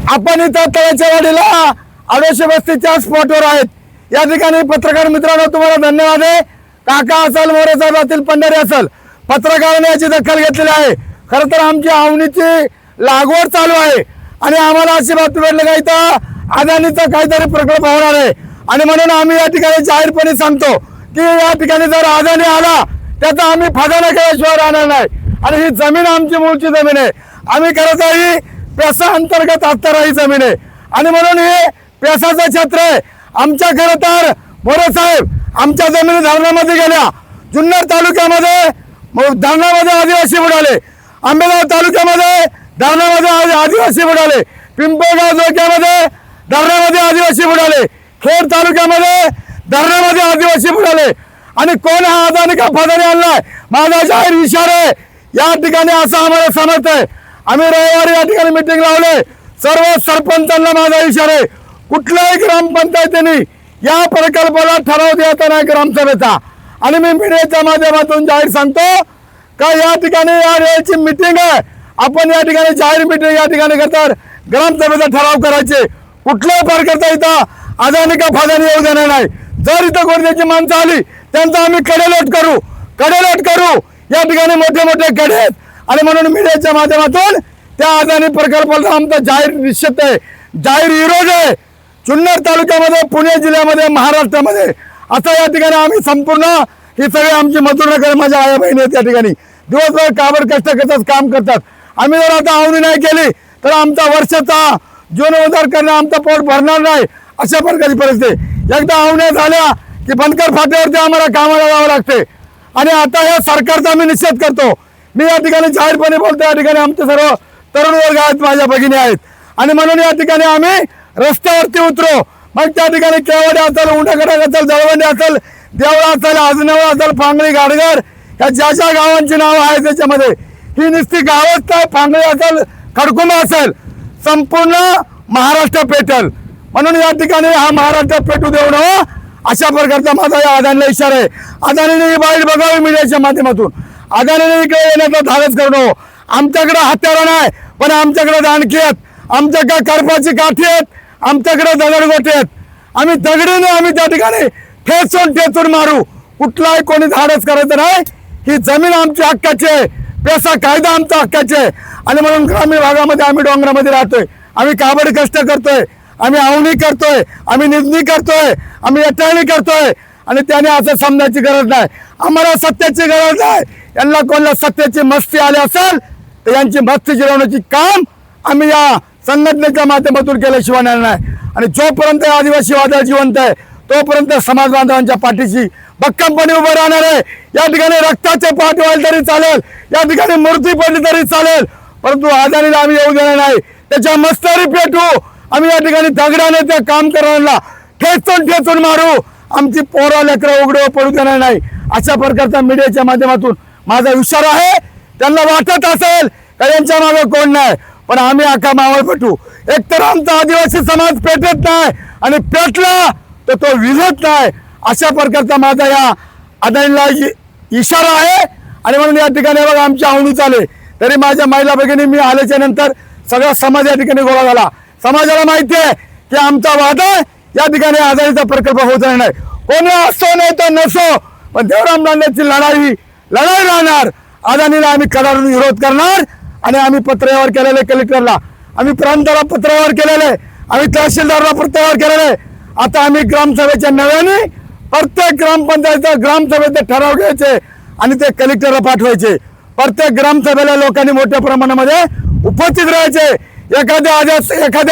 आपण इथं तळ्याच्या वाडीला आडोशी बस्तीच्या स्पॉटवर आहेत। या ठिकाणी पत्रकार मित्रांनो तुम्हाला धन्यवाद आहे। काका असेल, मोरे साहेब असतील, पंढरी असेल, पत्रकारांनी याची दखल घेतलेली आहे। खरं तर आमची आवणीची लागवड चालू आहे आणि आम्हाला अशी बातमी भेटली का इथं अदानीचा काहीतरी प्रकल्प होणार आहे आणि म्हणून आम्ही या ठिकाणी जाहीरपणे सांगतो की या ठिकाणी जर अदानी आला त्याचा आम्ही फायदा न केल्याशिवाय राहणार नाही। आणि ही जमीन आमची मूळची जमीन आहे। आम्ही खरं तर ही पेसा अंतर्गत असणारी ही जमीन आहे आणि म्हणून हे पेसाचं क्षेत्र आहे। आमच्या खरं तर मोरे साहेब आमच्या जमिनी धरणामध्ये गेल्या। जुन्नर तालुक्यामध्ये धरणामध्ये आदिवासी बुडाले, आंबेगाव तालुक्यामध्ये धरणामध्ये आदिवासी बुडाले, पिंपळगाव जोक्यामध्ये धरणामध्ये आदिवासी बुडाले, खेड तालुक्यामध्ये धरणामध्ये आदिवासी बुडाले। आणि कोण हा अदानी का फदानी आणलाय माझा जाहीर इशारा आहे। या ठिकाणी असं आम्हाला समजत आहे। आम्ही रविवारी या ठिकाणी मीटिंग लावले, सर्व सरपंचांना माझा इशारा आहे कुठल्याही ग्रामपंचायतीने या प्रकल्पाला ठराव द्यायचा नाही ग्रामसभेचा। आणि मी मीडियाच्या माध्यमातून जाहीर सांगतो का या ठिकाणी या वेळेची मीटिंग आहे, आपण या ठिकाणी जाहीर मीटिंग या ठिकाणी करतात ग्रामसभेचा ठराव करायचे। कुठल्याही प्रकारचा इथं अदानी का फदानी येऊ देणार नाही। जर इथं गोरण्याची माणसं आली त्यांचा आम्ही कडेलोट करू या ठिकाणी मोठे मोठे कडे आहेत। आणि म्हणून मीडियाच्या माध्यमातून त्या अदानी प्रकल्पाला आमचा जाहीर निश्चित आहे, जाहीर विरोध आहे। जुन्नर तालुक्यामध्ये, पुणे जिल्ह्यामध्ये, महाराष्ट्रामध्ये असं या ठिकाणी आम्ही संपूर्ण ही सगळे आमची मजूर नगर माझ्या आया बहिणी त्या ठिकाणी दिवसभर काबड कष्ट करतात, काम करतात। आम्ही जर आता आवडी नाही केली तर आमचा वर्षाचा जीवनोद्धार करणं आमचं पोट भरणार नाही, अशा प्रकारची परिस्थिती। एकदा आवण्या झाल्या की बनकर फाट्यावरती आम्हाला कामाला जावं लागते आणि आता या सरकारचा आम्ही निषेध करतो। मी या ठिकाणी जाहीरपणे बोलतो, या ठिकाणी आमचे सर्व तरुण वर्ग आहेत, माझ्या भगिनी आहेत आणि म्हणून या ठिकाणी आम्ही रस्त्यावरती उतरू। मग त्या ठिकाणी केवडे असेल, उंडाकडा असेल, जळवंडी असेल, देवळा असेल, आजनवळ असेल, फांगळी, गाडगर या ज्या ज्या गावांची नावं आहेत त्याच्यामध्ये ही नुसती गावच नाही, फांगळी असेल, खडकुंबा असेल, संपूर्ण महाराष्ट्र पेटल। म्हणून या ठिकाणी हा महाराष्ट्र पेटू देऊ नये अशा प्रकारचा माझा या अदानीला इशारा आहे। अदानीने ही बाईट बघावी मीडियाच्या माध्यमातून, अदानीने इकडे येण्याचा धाडस करणं। आमच्याकडे हत्यारं नाही पण आमच्याकडे दाणकी आहेत, आमच्याकडे करपाची काठी आहेत, आमच्याकडे दगडगोटे आहेत। आम्ही दगडीने आम्ही त्या ठिकाणी ठेचून मारू, कुठलाही कोणी धाडस करायचं नाही। ही जमीन आमची हक्काची आहे, पेसा कायदा आमचा हक्काची आहे आणि म्हणून ग्रामीण भागामध्ये आम्ही डोंगरामध्ये राहतोय, आम्ही काबड कष्ट करतोय, आम्ही आवणी करतोय, आम्ही निंदणी करतोय, आम्ही एटाळणी करतोय आणि त्याने असं समजायची गरज नाही। आम्हाला सत्याची गरज आहे। यांना कोणाला सत्याची मस्ती आली असेल तर यांची मस्ती जिरवण्याची काम आम्ही या संघटनेच्या माध्यमातून केल्याशिवाय नाही। आणि जोपर्यंत आदिवासी वादळ जिवंत आहे तोपर्यंत समाज बांधवांच्या पाठीशी भक्कमपणे उभं राहणार आहे। या ठिकाणी रक्ताचे पाठ व्हायला तरी चालेल, या ठिकाणी मूर्ती पडली तरी चालेल, परंतु अदानीला आम्ही येऊ देणार नाही। त्याच्या मस्तरी पेटू, आम्ही या ठिकाणी दगडाने त्या काम करणाऱ्यांना ठेचून मारू, आमची पोरा लेकरं उघडं पडू देणार नाही। अशा प्रकारचा मीडियाच्या माध्यमातून माझा इशारा आहे। त्यांना वाटत असेल का यांच्या मागे कोण नाही, पण आम्ही अख्खा मावळ पेटू। एकतर आमचा आदिवासी समाज पेटत नाही आणि पेटला तर तो विझत नाही, अशा प्रकारचा माझा या अदानीला इशारा आहे। आणि म्हणून या ठिकाणी बघा आमची आवणी चाले तरी माझ्या महिला भगिनी मी आल्याच्या नंतर सगळा समाज या ठिकाणी गोळा झाला। समाजाला माहिती आहे की आमचा वादा या ठिकाणी अदानीचा प्रकल्प होत नाही। कोणी असो नाही तर नसो, पण देवराम दांडेची लढाई राहणार। अदानीला आम्ही कडाडून विरोध करणार आणि आम्ही पत्रावर केलेले, कलेक्टरला आम्ही प्रांताला पत्रावर केलेले, आम्ही तहसीलदारला पत्रावर केलेले। आता आम्ही ग्रामसभेच्या नव्याने प्रत्येक ग्रामपंचायत ग्रामसभेचे ठराव घ्यायचे आणि ते कलेक्टरला पाठवायचे। प्रत्येक ग्रामसभेला लोकांनी मोठ्या प्रमाणामध्ये उपस्थित राहायचे। एखाद्या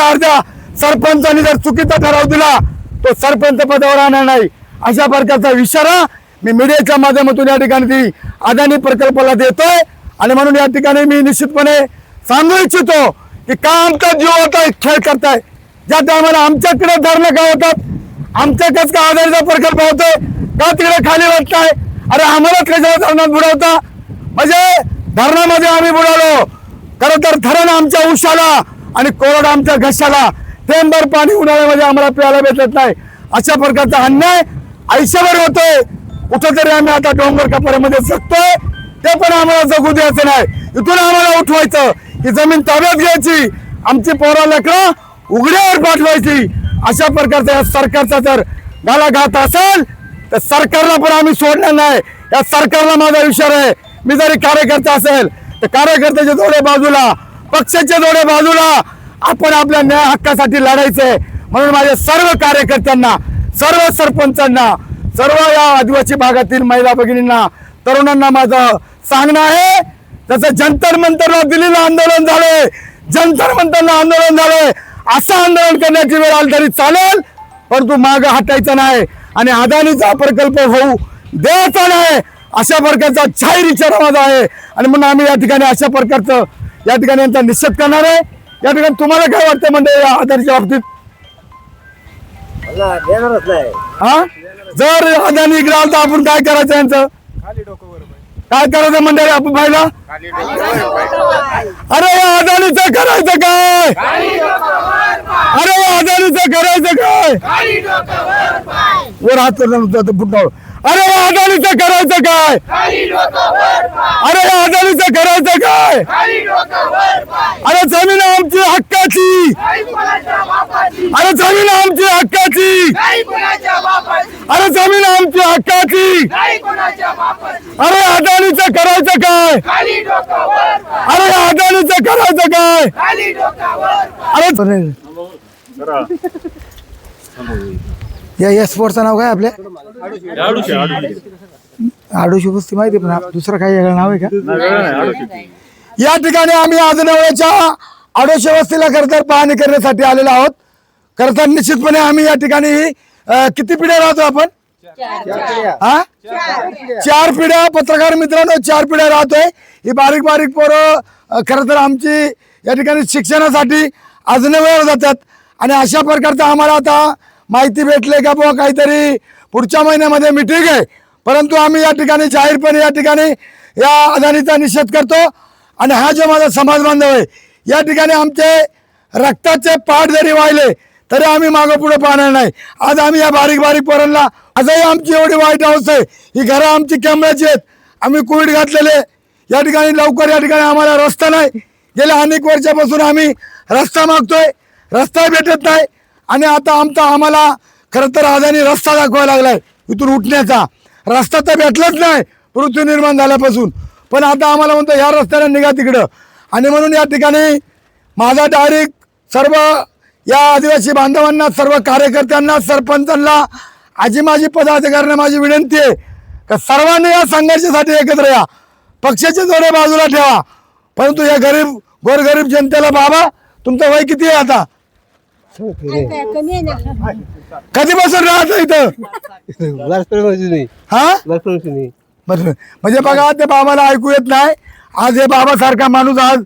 अर्ध्या सरपंचाने जर चुकीचा ठराव दिला तो सरपंच पदावर राहणार नाही, अशा प्रकारचा इशारा मी मीडियाच्या माध्यमातून या ठिकाणी ती अदानी प्रकल्पाला देतोय। आणि म्हणून या ठिकाणी मी निश्चितपणे सांगू इच्छितो की का आमचा जीव होता खेळ करताय। ज्या टायमाला आमच्याकडे धरणं का होतात, आमच्याकडेच का अदानीचा प्रकल्प होतोय का तिकडे खाली वाटत आहे? अरे आम्हाला कशाला धरणात बुडवता? म्हणजे धरणामध्ये आम्ही बुडालो, खरं तर धरण आमच्या उशाला आणि कोरड आमच्या घशाला, थेंबर पाणी उन्हाळ्यामध्ये आम्हाला प्यायला भेटत नाही। अशा प्रकारचा अन्याय आयुष्यभर होतोय। कुठेतरी आम्ही आता डोंगर कपाऱ्यामध्ये जगतोय, ते पण आम्हाला जगू द्यायचं नाही। इथून आम्हाला उठवायचं, ही जमीन ताब्यात घ्यायची, आमची पोरा लेकरं उघड्यावर पाठवायची अशा प्रकारचा या सरकारचा जर गालाघात असेल तर सरकारला पण आम्ही सोडणार नाही. या सरकारला माझा इशारा आहे. मी जरी कार्यकर्ता असेल तर कार्यकर्त्याच्या दोन्ही बाजूला, पक्षाच्या दोन्ही बाजूला आपण आपल्या न्याय हक्कासाठी लढायचंय. म्हणून माझ्या सर्व कार्यकर्त्यांना, सर्व सरपंचांना, सर्व या आदिवासी भागातील महिला भगिनींना, तरुणांना माझं सांगणं आहे, जसं जंतर मंतरला दिल्लीला आंदोलन झालंय, जंतर मंतरला आंदोलन झालंय, असं आंदोलन करण्याची वेळ आली तरी चालेल, परंतु मागं हटायचं नाही आणि अदानीचा प्रकल्प होऊ द्यायचा नाही अशा प्रकारचा जाहीर इशारा माझा आहे. आणि म्हणून आम्ही या ठिकाणी अशा प्रकारचं या ठिकाणी यांचा निषेध करणार आहे. या ठिकाणी तुम्हाला काय वाटतं म्हणजे या अदानीच्या बाबतीत? हा, जर अदानी इकडे आलं तर आपण काय करायचं? यांचं काय करायचं मंडळी आपण पाहिला? अरे या अदानीचं करायचं काय? अरे या अदानीचं करायचं काय? वर हात फुटावर. अरे या अदानीचं करायचं काय? अरे या अदानीचं करायचं काय? अरे जमीन आमची हक्काची, अरे जमीन आमची हक्काची, अरे जमीन आमची हक्काची. अरे अदानीचं करायचं काय? अरे या अदानीचं करायचं काय? अरे या स्पोर्टचं नाव काय आपल्या? आडोशी कुस्ती माहिती, पण दुसरं काही वेगळं नाव आहे का? या ठिकाणी आम्ही आदनवळ्याच्या आडोशी वस्तीला खरं तर पाहणी करण्यासाठी आलेलो आहोत. खरं तर निश्चितपणे आम्ही या ठिकाणी किती पिढ्या राहतो आपण? हा, 4 पिढ्या. पत्रकार मित्रांनो, 4 पिढ्या राहतोय. ही बारीक बारीक पोरं खरं तर आमची या ठिकाणी शिक्षणासाठी आदनवळ्यावर जातात. आणि अशा प्रकारचं आम्हाला आता माहिती भेटले का बुवा काहीतरी पुढच्या महिन्यामध्ये मीटिंग आहे, परंतु आम्ही या ठिकाणी जाहीरपणे या ठिकाणी या अदानीचा निषेध करतो. आणि हा जो माझा समाज बांधव आहे, या ठिकाणी आमचे रक्ताचे पाठ जरी वाहिले तरी आम्ही मागं पुढे पाहणार नाही. आज आम्ही या बारीक बारीक पोरांना, आजही आमची एवढी वाईट अवस्था आहे. ही घरं आमची कॅमेऱ्याची आहेत, आम्ही कोविड घातलेले. या ठिकाणी लवकर या ठिकाणी आम्हाला रस्ता नाही. गेल्या अनेक वर्षापासून आम्ही रस्ता मागतोय, रस्ता भेटत नाही. आणि आता आम्हाला खरं तर अदानी रस्ता दाखवायला लागलाय इथून उठण्याचा. रस्ता तर भेटलाच नाही पृथ्वी निर्माण झाल्यापासून, पण आता आम्हाला म्हणतो या रस्त्याने निघा तिकडं. आणि म्हणून या ठिकाणी माझा डायरेक्ट सर्व या आदिवासी बांधवांना, सर्व कार्यकर्त्यांना, सरपंचांना, आजी माझी पदाधिकाऱ्यांना माझी विनंती आहे का सर्वांनी या संघर्षासाठी एकत्र या. पक्षाचे जोडे बाजूला ठेवा, परंतु या गरीब गोरगरीब जनतेला, बाबा तुमचं वय किती आहे आता? कधीपासून राहत इथं? हा, म्हणजे बघा ते बाबाला ऐकू येत नाही. आज हे बाबासारखा माणूस आज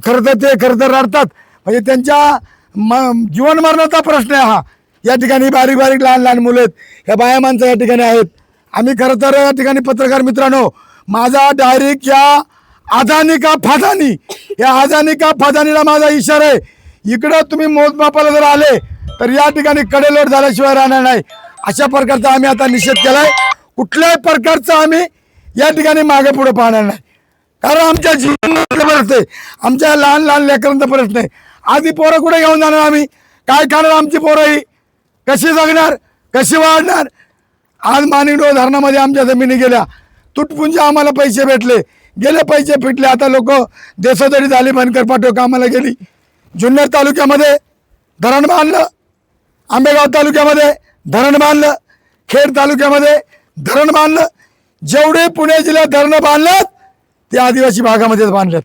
खरं तर ते खरं तर रडतात. म्हणजे त्यांच्या जीवन मरणाचा प्रश्न आहे हा. या ठिकाणी बारीक बारीक लहान लहान मुलं आहेत, ह्या बाया माणसं या ठिकाणी आहेत. आम्ही खरं तर या ठिकाणी पत्रकार मित्रांनो, माझा डायरेक्ट या अदानी का फदानी, या अदानी का फदानीला माझा इशारा आहे. इकडं तुम्ही मोजमापाला जर आले तर या ठिकाणी कडेलोट झाल्याशिवाय राहणार नाही. अशा प्रकारचा आम्ही आता निषेध केलाय. कुठल्याही प्रकारचा आम्ही या ठिकाणी मागे पुढे पाहणार नाही. कारण आमच्या जीवनाचा प्रश्न आहे, आमच्या लहान लहान लेकरांचा प्रश्न आहे. आधी पोरं कुठे घेऊन जाणार आम्ही? काय खाणार आमची पोरं? ही कशी जगणार, कशी वाढणार? आज माणिकडो धरणामध्ये आमच्या जमिनी गेल्या, तुटपुंजे आम्हाला पैसे भेटले, गेले पैसे फिटले. आता लोक देशोधडी झाली, बनकर पाठव कामाला गेली. जुन्नर तालुक्यामध्ये धरण बांधलं, आंबेगाव तालुक्यामध्ये धरण बांधलं, खेड तालुक्यामध्ये धरण बांधलं. जेवढे पुणे जिल्ह्यात धरणं बांधलं ते आदिवासी भागामध्येच बांधलेत.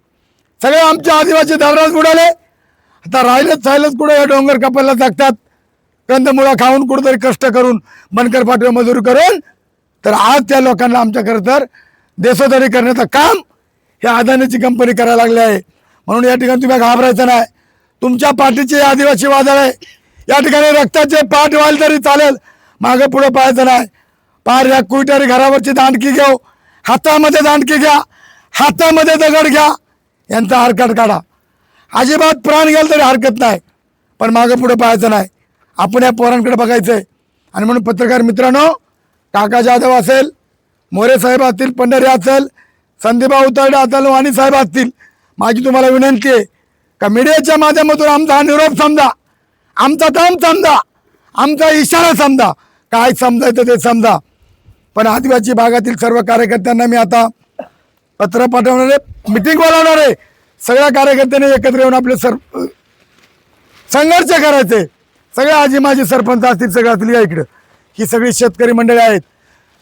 सगळे आमच्या आदिवासी धरणात बुडाले. आता राहिलंच कुठं? या डोंगर कपायला जगतात, कंदमुळा खाऊन कुठंतरी कष्ट करून, बनकर पाठव मजुरी करून. तर आज त्या लोकांना आमच्या खरं तर देशोधडी करण्याचं काम ह्या अदानीची कंपनी करायला लागली आहे. म्हणून या ठिकाणी तुम्ही घाबरायचं नाही. तुमच्या पाठीचे आदिवासी वादळ आहे. या ठिकाणी रक्ताचे पाठ व्हायला तरी चालेल, मागे पुढे पाहायचं नाही. पार या कुईटारी घरावरची दांडकी घेऊ, हातामध्ये दांडकी घ्या, हातामध्ये दगड घ्या, यांचा हरकत काढा. अजिबात प्राण गेला तरी हरकत नाही, पण मागे पुढे पाहायचं नाही. आपण या पोरांकडे बघायचं आहे. आणि म्हणून पत्रकार मित्रांनो, काका जाधव असेल, मोरे साहेब असतील, पंढरी असेल, संदीपा उतरडे असेल, वाणी साहेब असतील, माझी तुम्हाला विनंती आहे का मीडियाच्या माध्यमातून आमचा हा निरोप समजा आमचा दम समजा, आमचा इशारा समजा, काय समजायचं ते समजा. पण आदिवासी भागातील सर्व कार्यकर्त्यांना मी आता पत्र पाठवणार आहे, मिटिंग बोलावणार आहे. सगळ्या कार्यकर्त्यांनी एकत्र येऊन आपले संघर्ष करायचे. सगळे आजी माझी सरपंच असतील, सगळे असतील या इकडं, ही सगळी शेतकरी मंडळी आहेत.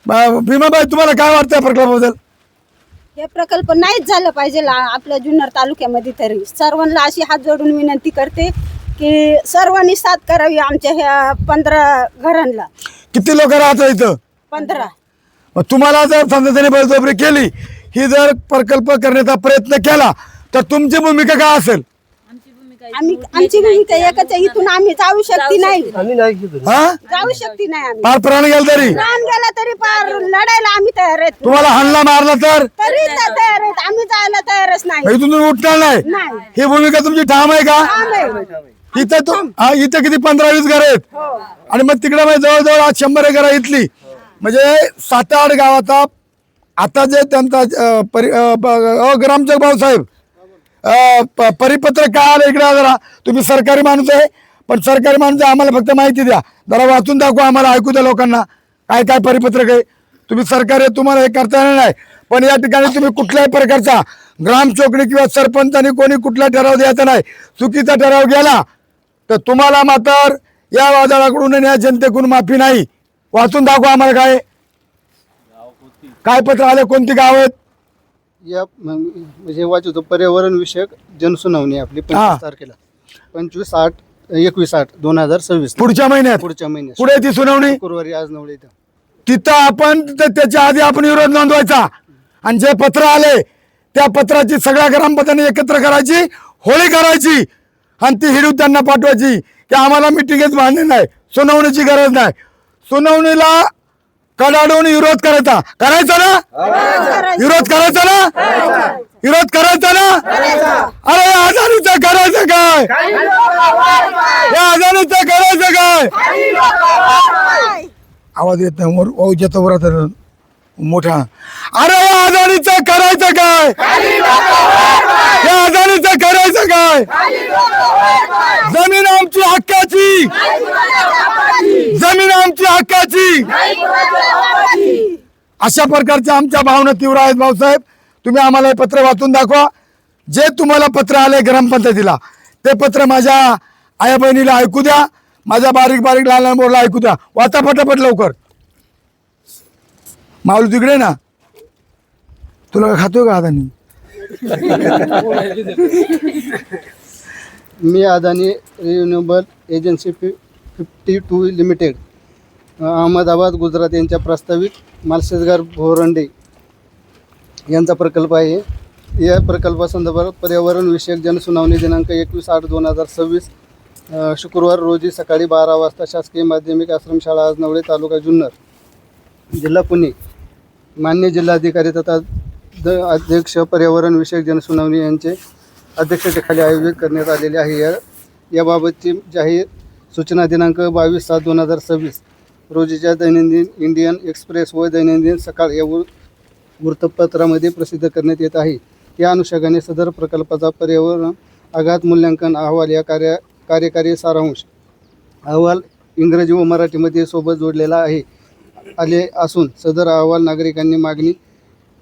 भीमाबाई, तुम्हाला काय वाटतं या प्रकल्पाबद्दल? हे प्रकल्प नाहीच झालं पाहिजे आपल्या जुन्नर तालुक्यामध्ये. तरी सर्वांना अशी हात जोडून विनंती करते की सर्वांनी साथ करावी आमच्या ह्या 15 घरांना. किती लोक राहतात इथं? 15. मग तुम्हाला जर समजा त्याने बळजबरी केली, ही जर प्रकल्प करण्याचा प्रयत्न केला, तर तुमची भूमिका काय असेल? आमची भूमिका एकच आहे, इथून आम्ही जाऊ शकती नाही. हा, जाऊ शकती नाही आम्ही. फार प्राण गेला तरी, प्राण गेला तरी पार लढायला आम्ही तयार आहेत. तुम्हाला हाणला मारला तर तरी तयार आहेत, आम्ही जायला तयारच नाही. इथून तुम्ही उठणार नाही. नाही. ही भूमिका तुमची ठाम आहे का? आम्ही- इथं इथं किती 15-20 घर आहेत, आणि मग तिकडे जवळजवळ आज 100 घरं इथली, म्हणजे 7-8 गावाचा. आता जे त्यांचा ग्रामसेवक भाऊसाहेब परिपत्र काय आलं इकडे जरा, तुम्ही सरकारी माणूस आहे, पण सरकारी माणूस आहे, आम्हाला फक्त माहिती द्या, जरा वाचून दाखवा आम्हाला, ऐकू द्या लोकांना काय काय परिपत्रक आहे. तुम्ही सरकारी आहे, तुम्हाला हे करता येणार नाही, पण या ठिकाणी तुम्ही कुठल्याही प्रकारचा ग्राम चौकडी किंवा सरपंचाने कोणी कुठला ठराव द्यायचा नाही. चुकीचा ठराव गेला तर तुम्हाला मात्र या वादळाकडून आणि या जनतेकडून माफी नाही. वाचून दाखवा आम्हाला काय काय पत्र आले, कोणती गाव आहेत? या म्हणजे वाचतो पर्यावरण विषयक जनसुनावणी आपली 25 तारखेला 25/8/2026 पुढच्या महिन्यात पुढे ती सुनावणी शुक्रवारी आज नवळे इथं. तिथं आपण त्याच्या आधी आपण विरोध नोंदवायचा, आणि जे पत्र आले त्या पत्राची सगळ्या ग्रामपंचायतीने एकत्र करायची, होळी करायची, आणि ती हिडू त्यांना पाठवायची की आम्हाला मिटिंगच मान्य नाही, सुनावणीची गरज नाही. सुनावणीला कडाडून विरोध करायचा. करायचा ना? विरोध करायचा ना? विरोध करायचा ना? अरे या आजारीचं करायचं काय? या आजारीचं करायचं काय? आवाज येत नाही, येतो बरं मोठा. अरे या आजारीचं करायचं काय? या आजारीचं करायचं काय? जमीन आमची हक्काची, जमीन आमची हक्काची. अशा प्रकारच्या आमच्या भावना तीव्र आहेत. भाऊसाहेब, तुम्ही आम्हाला हे पत्र वाचून दाखवा. जे तुम्हाला पत्र आले ग्रामपंचायतीला, ते पत्र माझ्या आया बहिणीला ऐकू द्या, माझ्या बारीक बारीक लहान लहान बोरला ऐकू द्या. वाचा पटापट लवकर. माऊली तिकडे ना, तुला खातोय का हाताने? मी Adani renewable agency 52 limited Ahmedabad Gujarat यांच्या प्रस्तावित मालशेजगार भोरंडे यांचा प्रकल्प आहे. या प्रकल्पासंदर्भात पर्यावरण विषयक जनसुनावणी दिनांक 21/8/2026 शुक्रवार रोजी सकाळी 12 वाजता शासकीय माध्यमिक आश्रमशाळा आज नवळे तालुका जुन्नर जिल्हा पुणे मान्य जिल्हाधिकारी तथा अध्यक्ष पर्यावरण विषयक जनसुनावणी यांचे अध्यक्षतेखाली आयोजित करण्यात आलेले आहे. याबाबतची जाहीर सूचना दिनांक 22/7/2026 रोजीच्या दैनंदिन इंडियन एक्सप्रेस व दैनंदिन सकाळ या वृत्तपत्रामध्ये प्रसिद्ध करण्यात येत आहे. या अनुषंगाने सदर प्रकल्पाचा पर्यावरण आघात मूल्यांकन अहवाल या कार्यकारी सारांश अहवाल इंग्रजी व मराठीमध्ये सोबत जोडलेला आले असून सदर अहवाल नागरिकांनी मागणी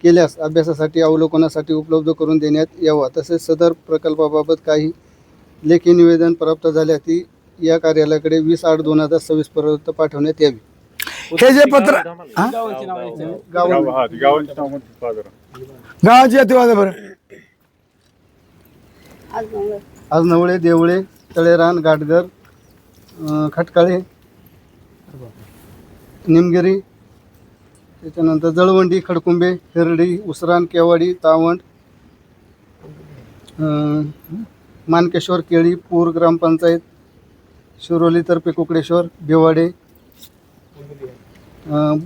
केल्यास अभ्यासासाठी अवलोकनासाठी उपलब्ध करून देण्यात यावा. तसेच सदर प्रकल्पाबाबत काही लेखी निवेदन प्राप्त झाल्या ती या कार्यालयाकडे 20/8/2026 पर्यंत पाठवण्यात यावी. हे जे पत्र गावाची यादी वाजा बरं. आज नवळे देवळे तळेरान घाटघर खटकाळे निमगिरी त्याच्यानंतर जळवंडी खडकुंबे हिरडी उसरान केवाडी तावंड मानकेश्वर केळी पूर ग्रामपंचायत शिरोली तर्फे कुकडेश्वर भिवाडे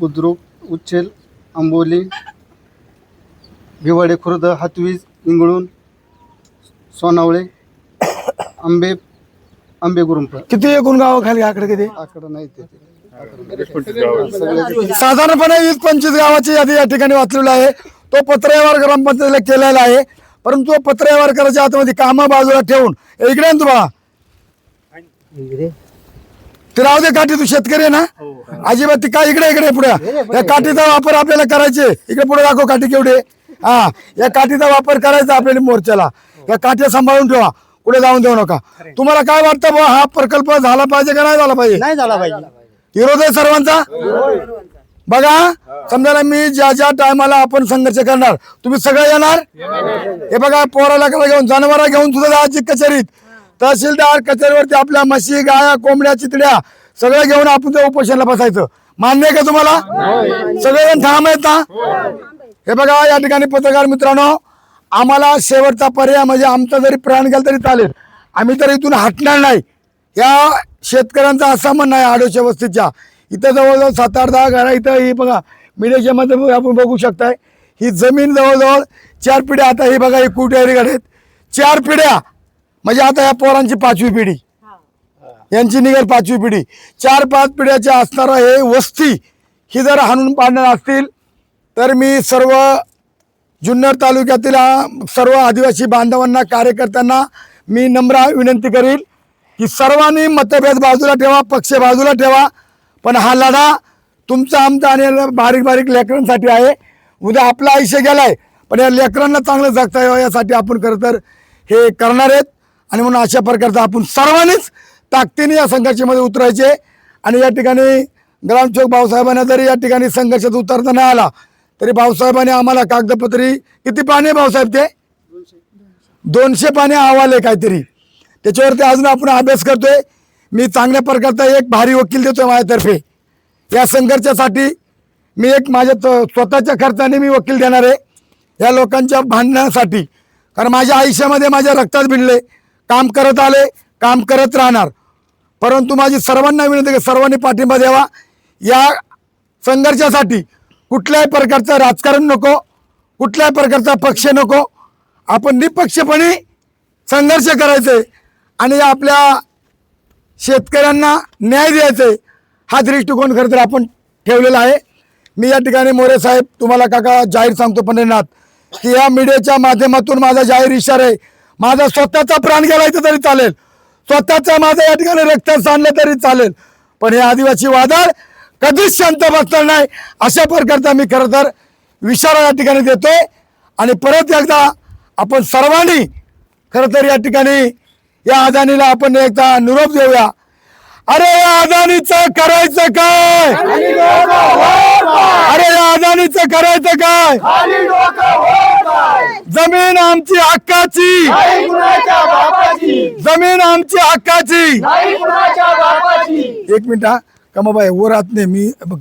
बुद्रुक उच्चेल आंबोली भिवाडे खुर्द हातवीज इंगळूण सोनावळे आंबे गुरुंफळ. किती एकूण गाव खाली आकडे किती? आकडं नाही ते साधारणपणे 20-25 गावाची यादी या ठिकाणी वाचलेला आहे. तो पत्रव्यवहार ग्रामपंचायतीला केलेला आहे, परंतु पत्रव्यवहार करायच्या आतमध्ये कामं बाजूला ठेवून इकडे तुम्हाला ते राहू दे काठी, तू शेतकरी आहे ना अजिबात ती काय इकडे इकडे पुढे या काठीचा वापर आपल्याला करायचे. इकडे पुढे दाखव काठी केवढे. हा, या काठीचा वापर करायचा आपल्याला मोर्चाला. या काठ्या सांभाळून ठेवा, पुढे जाऊन देऊ नका. तुम्हाला काय वाटतं बुवा हा प्रकल्प झाला पाहिजे का नाही झाला पाहिजे? नाही झाला पाहिजे. विरोध आहे सर्वांचा. बघा समजा मी ज्या ज्या टायमाला आपण संघर्ष करणार तुम्ही सगळे येणार. हे बघा पोराला घेऊन जनावरा घेऊन सुद्धा जायची कचेरीत. तहसीलदार कचेरीवरती आपल्या म्हशी गाया कोंबड्या चितड्या सगळं घेऊन आपण त्या उपोषणाला बसायचं. मान्य आहे का तुम्हाला? सगळेजण ठाम आहेत ना? हे बघा या ठिकाणी पत्रकार मित्रांनो, आम्हाला शेवटचा पर्याय म्हणजे आमचा जरी प्राण गेला तरी चालेल, आम्ही तर इथून हटणार नाही. या शेतकऱ्यांचा असा म्हणणं आहे आडोशे वस्तीच्या इथं जवळजवळ 7-8-10 घरा इथं ही बघा मीडियाच्या मध्ये आपण बघू शकताय. ही जमीन जवळजवळ 4 पिढ्या. आता ही बघा ही कुठेरी आहेत 4 पिढ्या म्हणजे आता या पोरांची 5वी पिढी, यांची निघेल 5वी पिढी. 4-5 पिढ्याच्या असणारा हे वस्ती ही जर हाणून पाडणार असतील तर मी सर्व जुन्नर तालुक्यातील सर्व आदिवासी बांधवांना कार्यकर्त्यांना मी नम्र विनंती करील की सर्वांनी मतभेद बाजूला ठेवा, पक्ष बाजूला ठेवा. पण हा लढा तुमचा आमचा आणि बारीक बारीक लेकरांसाठी आहे. उद्या आपलं आयुष्य गेलाय पण या लेकरांना चांगलं जगता यावं यासाठी आपण खरं तर हे करणार आहेत. आणि म्हणून अशा प्रकारचं आपण सर्वांनीच ताकदीने या संघर्षामध्ये उतरायचे. आणि या ठिकाणी ग्रामसेवक भाऊसाहेबांना जरी या ठिकाणी संघर्षात उतरता नाही आला तरी भाऊसाहेबांनी आम्हाला कागदपत्री किती पाने भाऊसाहेब ते 200 पाने अहवाल आहे काहीतरी, त्याच्यावरती अजून आपण अभ्यास करतोय. मी चांगल्या प्रकारचा एक भारी वकील देतोय माझ्यातर्फे या संघर्षासाठी. मी एक माझ्या स्वतःच्या खर्चाने मी वकील देणार आहे या लोकांच्या भांडण्यासाठी. कारण माझ्या आयुष्यामध्ये माझ्या रक्तात भिडले, काम करत आले, काम करत राहणार. परंतु माझी सर्वांना विनंती की सर्वांनी पाठिंबा द्यावा या संघर्षासाठी. कुठल्याही प्रकारचं राजकारण नको, कुठल्याही प्रकारचा पक्ष नको, आपण निपक्षपणे संघर्ष करायचे आणि आपल्या शेतकऱ्यांना न्याय द्यायचे हा दृष्टिकोन खरं तर आपण ठेवलेला आहे. मी या ठिकाणी मोरे साहेब तुम्हाला काका जाहीर सांगतो पंढरीनाथ की या मीडियाच्या माध्यमातून माझा जाहीर इशारा आहे. माझा स्वतःचा प्राण गेलायचं तरी चालेल, स्वतःचा माझा या ठिकाणी रक्त सांडलं तरी चालेल, पण हे आदिवासी वादळ कधीच शांत बसणार नाही अशा प्रकारचा मी खरं तर इशारा या ठिकाणी देतोय. आणि परत एकदा आपण सर्वांनी खरं तर या ठिकाणी या अदानीला आपण एकदा निरोप देऊया. अरे या अदानीचं करायचं काय? अरे या अदानीचं करायचं काय? जमीन आमची हक्काची, जमीन आमची हक्काची. एक मिनिट हा कमाबाई वर आत नाही मी बघ